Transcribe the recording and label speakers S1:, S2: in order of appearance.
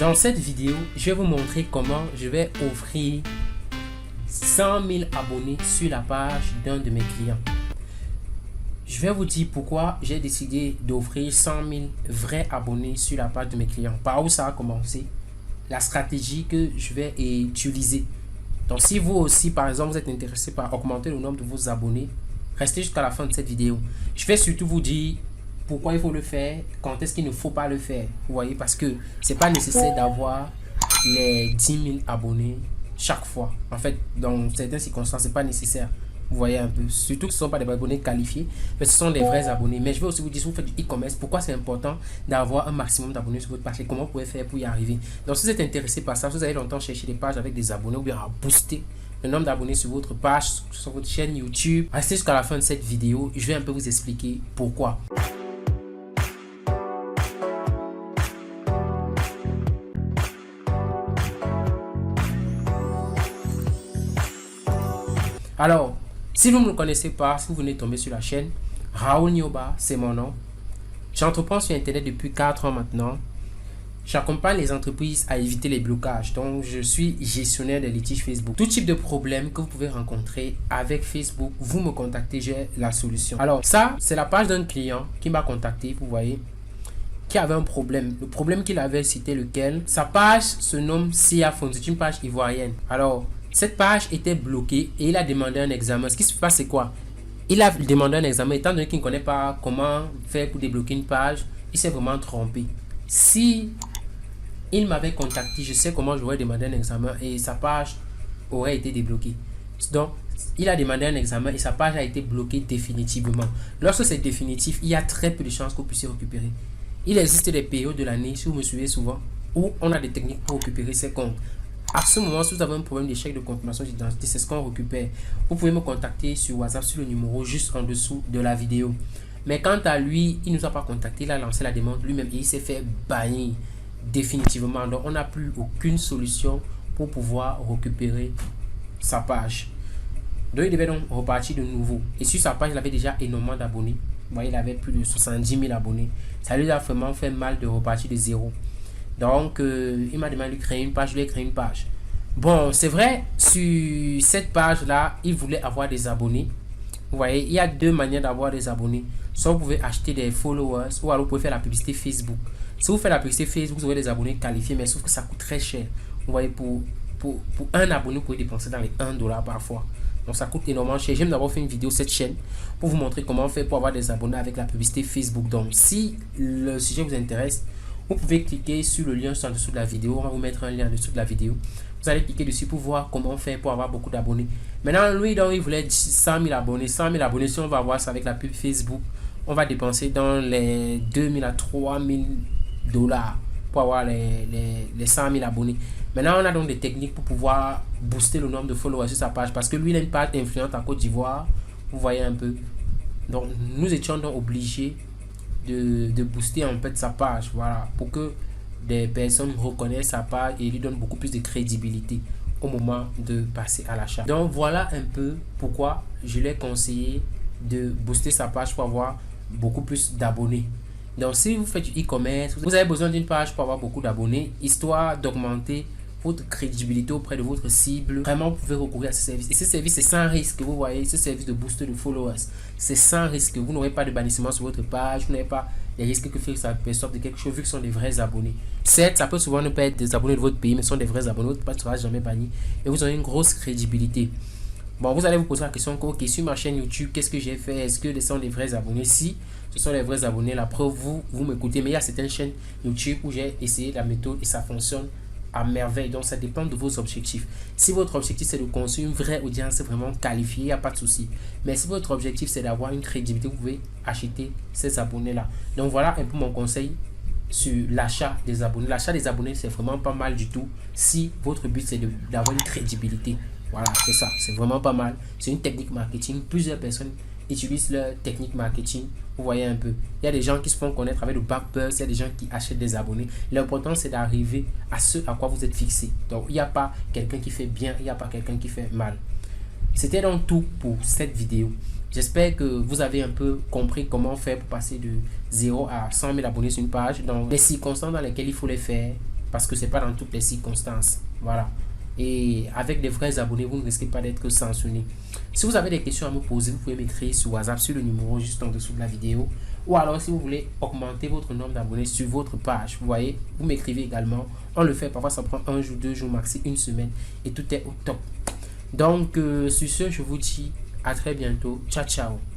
S1: Dans cette vidéo, je vais vous montrer comment je vais offrir 100 000 abonnés sur la page d'un de mes clients. Je vais vous dire pourquoi j'ai décidé d'offrir 100 000 vrais abonnés sur la page de mes clients. Par où ça a commencé, la stratégie que je vais utiliser. Donc si vous aussi, par exemple, vous êtes intéressé par augmenter le nombre de vos abonnés, restez jusqu'à la fin de cette vidéo. Je vais surtout vous dire pourquoi il faut le faire, quand est-ce qu'il ne faut pas le faire. Vous voyez, parce que c'est pas nécessaire d'avoir les 10 000 abonnés chaque fois. En fait, dans certaines circonstances, c'est pas nécessaire. Vous voyez un peu, surtout que ce ne sont pas des abonnés qualifiés, mais ce sont des vrais abonnés. Mais je vais aussi vous dire, si vous faites du e-commerce, pourquoi c'est important d'avoir un maximum d'abonnés sur votre page et comment vous pouvez faire pour y arriver. Donc si vous êtes intéressé par ça, vous allez longtemps chercher des pages avec des abonnés ou bien à booster le nombre d'abonnés sur votre page, sur votre chaîne YouTube. Restez jusqu'à la fin de cette vidéo, je vais un peu vous expliquer pourquoi. Alors, si vous ne me connaissez pas, si vous venez tomber sur la chaîne, Raoul Nioba, c'est mon nom. J'entreprends sur Internet depuis 4 ans maintenant. J'accompagne les entreprises à éviter les blocages. Donc, je suis gestionnaire des litiges Facebook. Tout type de problème que vous pouvez rencontrer avec Facebook, vous me contactez, j'ai la solution. Alors, ça, c'est la page d'un client qui m'a contacté, vous voyez, qui avait un problème. Le problème qu'il avait, c'était lequel? Sa page se nomme Sia Phone, c'est une page ivoirienne. Alors, cette page était bloquée et il a demandé un examen. Ce qui se passe, c'est quoi? Il a demandé un examen. Étant donné qu'il ne connaît pas comment faire pour débloquer une page, il s'est vraiment trompé. Si il m'avait contacté, je sais comment j'aurais demandé un examen et sa page aurait été débloquée. Donc, il a demandé un examen et sa page a été bloquée définitivement. Lorsque c'est définitif, il y a très peu de chances que vous puissiez récupérer. Il existe des périodes de l'année, si vous me suivez souvent, où on a des techniques pour récupérer ses comptes. À ce moment, si vous avez un problème d'échec de confirmation d'identité, c'est ce qu'on récupère. Vous pouvez me contacter sur WhatsApp sur le numéro juste en dessous de la vidéo. Mais quant à lui, il ne nous a pas contacté, il a lancé la demande lui-même et il s'est fait bannir définitivement. Donc, on n'a plus aucune solution pour pouvoir récupérer sa page. Donc, il devait donc repartir de nouveau. Et sur sa page, il avait déjà énormément d'abonnés. Vous voyez, il avait plus de 70 000 abonnés. Ça lui a vraiment fait mal de repartir de zéro. Donc, il m'a demandé de créer une page, je lui ai créé une page. Bon, c'est vrai, sur cette page-là, il voulait avoir des abonnés. Vous voyez, il y a deux manières d'avoir des abonnés. Soit vous pouvez acheter des followers, ou alors vous pouvez faire la publicité Facebook. Si vous faites la publicité Facebook, vous aurez des abonnés qualifiés, mais sauf que ça coûte très cher. Vous voyez, pour un abonné, vous pouvez dépenser dans les $1 parfois. Donc, ça coûte énormément cher. J'aime d'abord faire une vidéo sur cette chaîne pour vous montrer comment faire pour avoir des abonnés avec la publicité Facebook. Donc, si le sujet vous intéresse, vous pouvez cliquer sur le lien en dessous de la vidéo. On va vous mettre un lien en dessous de la vidéo. Vous allez cliquer dessus pour voir comment faire pour avoir beaucoup d'abonnés. Maintenant, lui, donc, il voulait 100 000 abonnés. 100 000 abonnés, si on va voir ça avec la pub Facebook, on va dépenser dans les 2 000 à 3 000 dollars pour avoir les 100 000 abonnés. Maintenant, on a donc des techniques pour pouvoir booster le nombre de followers sur sa page. Parce que lui, il a une page influente en Côte d'Ivoire. Vous voyez un peu. Donc, nous étions donc obligés de booster en fait sa page, voilà, pour que des personnes reconnaissent sa page et lui donnent beaucoup plus de crédibilité au moment de passer à l'achat. Donc voilà un peu pourquoi je l'ai conseillé de booster sa page pour avoir beaucoup plus d'abonnés. Donc si vous faites du e-commerce, vous avez besoin d'une page pour avoir beaucoup d'abonnés, histoire d'augmenter votre crédibilité auprès de votre cible. Vraiment, vous pouvez recourir à ce service. Et ce service, c'est sans risque. Vous voyez, ce service de booster de followers, c'est sans risque. Vous n'aurez pas de bannissement sur votre page. Vous n'avez pas les risques que ça perçoive de quelque chose, vu que ce sont des vrais abonnés. Certes, ça peut souvent ne pas être des abonnés de votre pays, mais ce sont des vrais abonnés. Votre page ne sera jamais bannie. Et vous aurez une grosse crédibilité. Bon, vous allez vous poser la question, ok, sur ma chaîne YouTube, qu'est-ce que j'ai fait? Est-ce que ce sont des vrais abonnés? Si ce sont les vrais abonnés, la preuve, vous m'écoutez. Mais il y a certaines chaînes YouTube où j'ai essayé la méthode et ça fonctionne à merveille. Donc ça dépend de vos objectifs. Si votre objectif c'est de construire une vraie audience vraiment qualifiée, il n'y a pas de souci. Mais si votre objectif c'est d'avoir une crédibilité, vous pouvez acheter ces abonnés là. Donc voilà un peu mon conseil sur l'achat des abonnés. L'achat des abonnés, c'est vraiment pas mal du tout si votre but c'est d'avoir une crédibilité. Voilà, c'est ça, c'est vraiment pas mal. C'est une technique marketing. Plusieurs personnes utilisent leur technique marketing. Vous voyez un peu, il y a des gens qui se font connaître avec le backbuzz, il y a des gens qui achètent des abonnés. L'important c'est d'arriver à ce à quoi vous êtes fixé. Donc il n'y a pas quelqu'un qui fait bien, il n'y a pas quelqu'un qui fait mal. C'était donc tout pour cette vidéo. J'espère que vous avez un peu compris comment faire pour passer de 0 à 100 000 abonnés sur une page, dans les circonstances dans lesquelles il faut les faire parce que c'est pas dans toutes les circonstances. Voilà. Et avec des vrais abonnés, vous ne risquez pas d'être sanctionné. Si vous avez des questions à me poser, vous pouvez m'écrire sur WhatsApp sur le numéro juste en dessous de la vidéo. Ou alors si vous voulez augmenter votre nombre d'abonnés sur votre page, vous voyez, vous m'écrivez également. On le fait, parfois ça prend 1 jour, 2 jours, maxi une semaine et tout est au top. Donc sur ce, je vous dis à très bientôt. Ciao, ciao.